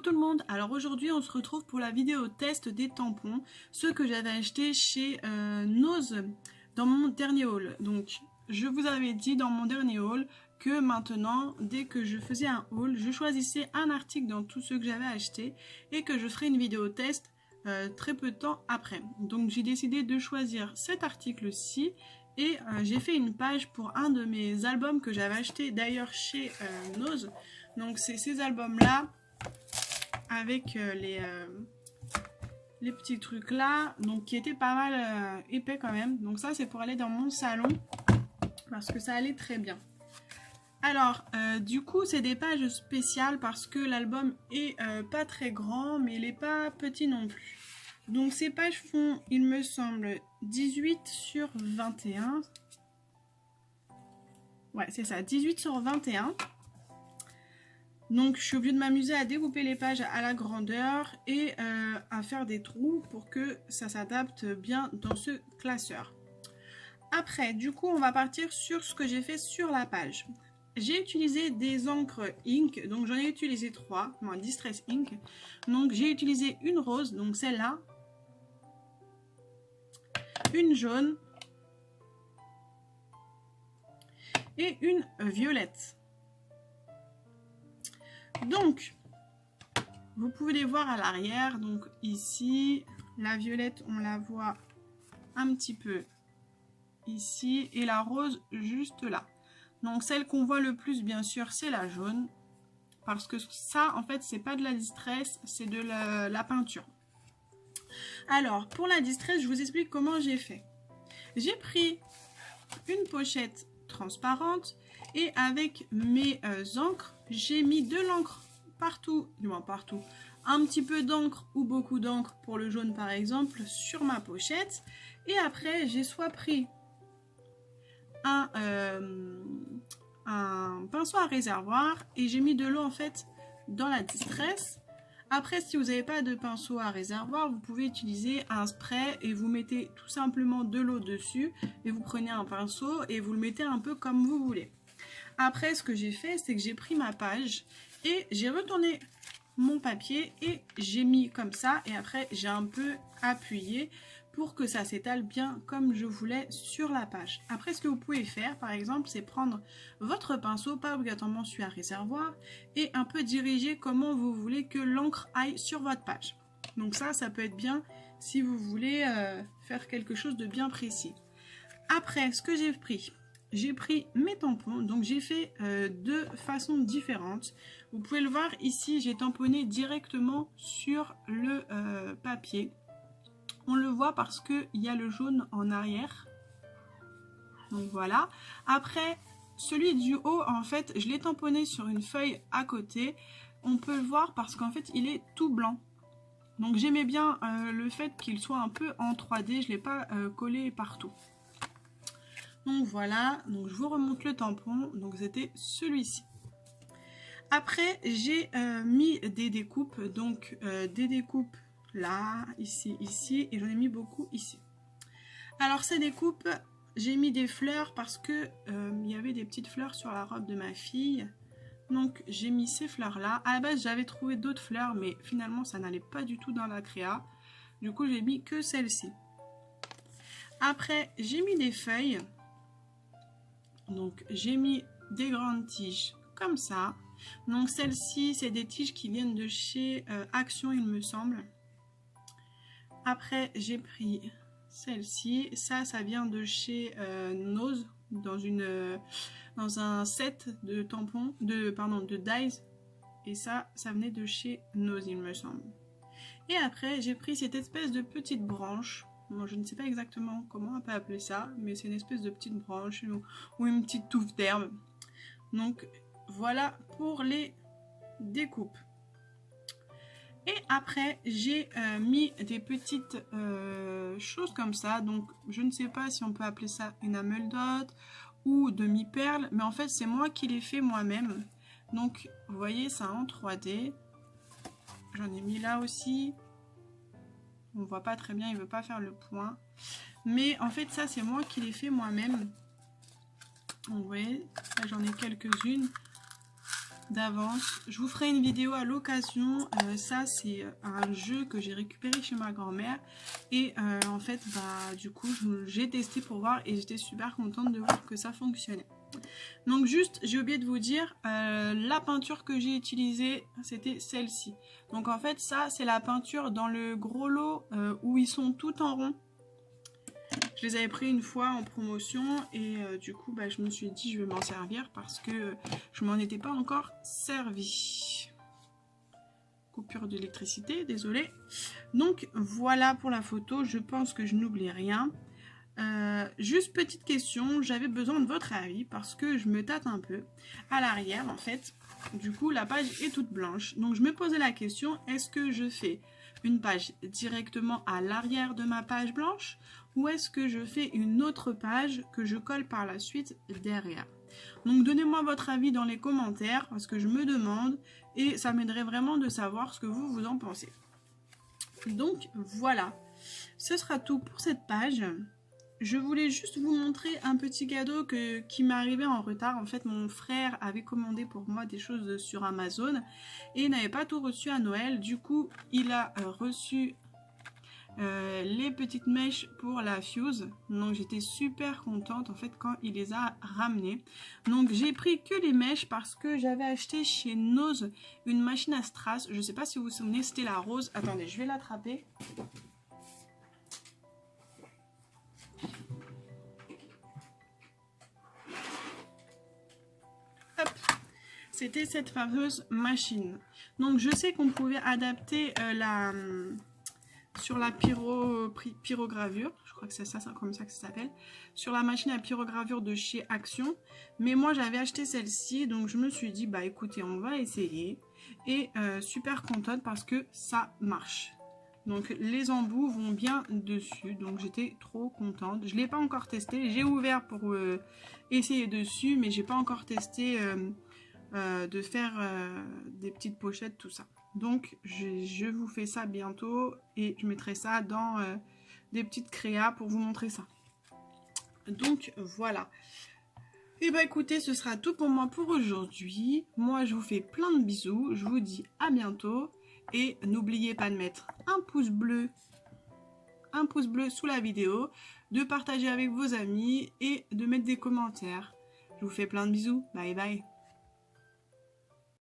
tout le monde, alors aujourd'hui on se retrouve pour la vidéo test des tampons, ceux que j'avais achetés chez Nose dans mon dernier haul. Donc je vous avais dit dans mon dernier haul que maintenant dès que je faisais un haul, je choisissais un article dans tous ceux que j'avais achetés et que je ferai une vidéo test très peu de temps après. Donc j'ai décidé de choisir cet article-ci et j'ai fait une page pour un de mes albums que j'avais acheté d'ailleurs chez Nose. Donc c'est ces albums-là avec les petits trucs là, donc qui étaient pas mal épais quand même. Donc ça c'est pour aller dans mon salon parce que ça allait très bien. Alors du coup c'est des pages spéciales parce que l'album est pas très grand mais il est pas petit non plus. Donc ces pages font, il me semble, 18 sur 21. Ouais c'est ça, 18 sur 21. Donc je suis obligée de m'amuser à découper les pages à la grandeur et à faire des trous pour que ça s'adapte bien dans ce classeur. Après, du coup, on va partir sur ce que j'ai fait sur la page. J'ai utilisé des encres ink, donc j'en ai utilisé 3, moi Distress Ink. Donc j'ai utilisé une rose, donc celle-là, une jaune et une violette. Donc, vous pouvez les voir à l'arrière. Donc ici, la violette, on la voit un petit peu ici. Et la rose, juste là. Donc celle qu'on voit le plus, bien sûr, c'est la jaune. Parce que ça, en fait, c'est pas de la distress, c'est de la peinture. Alors, pour la distress, je vous explique comment j'ai fait. J'ai pris une pochette transparente. Et avec mes encres, j'ai mis de l'encre partout, du moins partout, un petit peu d'encre ou beaucoup d'encre pour le jaune par exemple sur ma pochette. Et après, j'ai soit pris un pinceau à réservoir et j'ai mis de l'eau en fait dans la distress. Après, si vous n'avez pas de pinceau à réservoir, vous pouvez utiliser un spray et vous mettez tout simplement de l'eau dessus et vous prenez un pinceau et vous le mettez un peu comme vous voulez. Après, ce que j'ai fait, c'est que j'ai pris ma page et j'ai retourné mon papier et j'ai mis comme ça. Et après, j'ai un peu appuyé pour que ça s'étale bien comme je voulais sur la page. Après, ce que vous pouvez faire, par exemple, c'est prendre votre pinceau, pas obligatoirement celui à réservoir, et un peu diriger comment vous voulez que l'encre aille sur votre page. Donc ça peut être bien si vous voulez faire quelque chose de bien précis. Après, ce que j'ai pris mes tampons, donc j'ai fait de façons différentes. Vous pouvez le voir ici, j'ai tamponné directement sur le papier. On le voit parce qu'il y a le jaune en arrière. Donc voilà. Après, celui du haut, en fait, je l'ai tamponné sur une feuille à côté. On peut le voir parce qu'en fait, il est tout blanc. Donc j'aimais bien le fait qu'il soit un peu en 3D. Je ne l'ai pas collé partout. Donc voilà, donc je vous remonte le tampon, donc c'était celui-ci. Après j'ai mis des découpes, donc des découpes là, ici, ici, et j'en ai mis beaucoup ici. Alors ces découpes, j'ai mis des fleurs parce que il y avait des petites fleurs sur la robe de ma fille. Donc j'ai mis ces fleurs là. À la base j'avais trouvé d'autres fleurs, mais finalement ça n'allait pas du tout dans la créa. Du coup j'ai mis que celle-ci. Après j'ai mis des feuilles. Donc j'ai mis des grandes tiges comme ça. Donc celles-ci c'est des tiges qui viennent de chez Action il me semble. Après j'ai pris celle-ci. Ça vient de chez Nose dans un set de tampons, de dies. Et ça venait de chez Nose il me semble. Et après j'ai pris cette espèce de petite branche. Moi, je ne sais pas exactement comment on peut appeler ça, mais c'est une espèce de petite branche ou une petite touffe d'herbe. Donc voilà pour les découpes. Et après, j'ai mis des petites choses comme ça. Donc je ne sais pas si on peut appeler ça une enamel dot ou demi-perle, mais en fait c'est moi qui l'ai fait moi-même. Donc vous voyez, ça en 3D. J'en ai mis là aussi. On voit pas très bien, il veut pas faire le point. Mais en fait, ça, c'est moi qui l'ai fait moi-même. Vous voyez, là, j'en ai quelques-unes. d'avance. Je vous ferai une vidéo à l'occasion. Ça, c'est un jeu que j'ai récupéré chez ma grand-mère. Et en fait, bah, du coup, j'ai testé pour voir et j'étais super contente de voir que ça fonctionnait. Donc juste, j'ai oublié de vous dire, la peinture que j'ai utilisée, c'était celle-ci. Donc en fait, ça, c'est la peinture dans le gros lot où ils sont tout en rond. Je les avais pris une fois en promotion et du coup, bah, je me suis dit, je vais m'en servir parce que je m'en étais pas encore servi. Coupure d'électricité, désolé. Donc voilà pour la photo, je pense que je n'oublie rien. Juste petite question, j'avais besoin de votre avis parce que je me tâte un peu. À l'arrière, en fait, du coup, la page est toute blanche. Donc, je me posais la question, est-ce que je fais une page directement à l'arrière de ma page blanche ou est-ce que je fais une autre page que je colle par la suite derrière? Donc, donnez-moi votre avis dans les commentaires parce que je me demande et ça m'aiderait vraiment de savoir ce que vous en pensez. Donc, voilà. Ce sera tout pour cette page. Je voulais juste vous montrer un petit cadeau qui m'est arrivé en retard. En fait, mon frère avait commandé pour moi des choses sur Amazon et n'avait pas tout reçu à Noël. Du coup, il a reçu les petites mèches pour la fuse. Donc, j'étais super contente en fait quand il les a ramenées. Donc, j'ai pris que les mèches parce que j'avais acheté chez Nose une machine à strass. Je ne sais pas si vous vous souvenez, c'était la rose. Attendez, je vais l'attraper. C'était cette fameuse machine. Donc je sais qu'on pouvait adapter sur la pyrogravure, je crois que c'est ça, comme ça que ça s'appelle, sur la machine à pyrogravure de chez Action. Mais moi j'avais acheté celle-ci, donc je me suis dit bah écoutez, on va essayer. Et super contente parce que ça marche. Donc les embouts vont bien dessus, donc j'étais trop contente. Je ne l'ai pas encore testé, j'ai ouvert pour essayer dessus, mais j'ai pas encore testé de faire des petites pochettes, tout ça. Donc je vous fais ça bientôt et je mettrai ça dans des petites créas pour vous montrer ça. Donc voilà. Et bah écoutez, ce sera tout pour moi pour aujourd'hui. Moi je vous fais plein de bisous, je vous dis à bientôt et n'oubliez pas de mettre un pouce bleu sous la vidéo, de partager avec vos amis et de mettre des commentaires. Je vous fais plein de bisous, bye bye.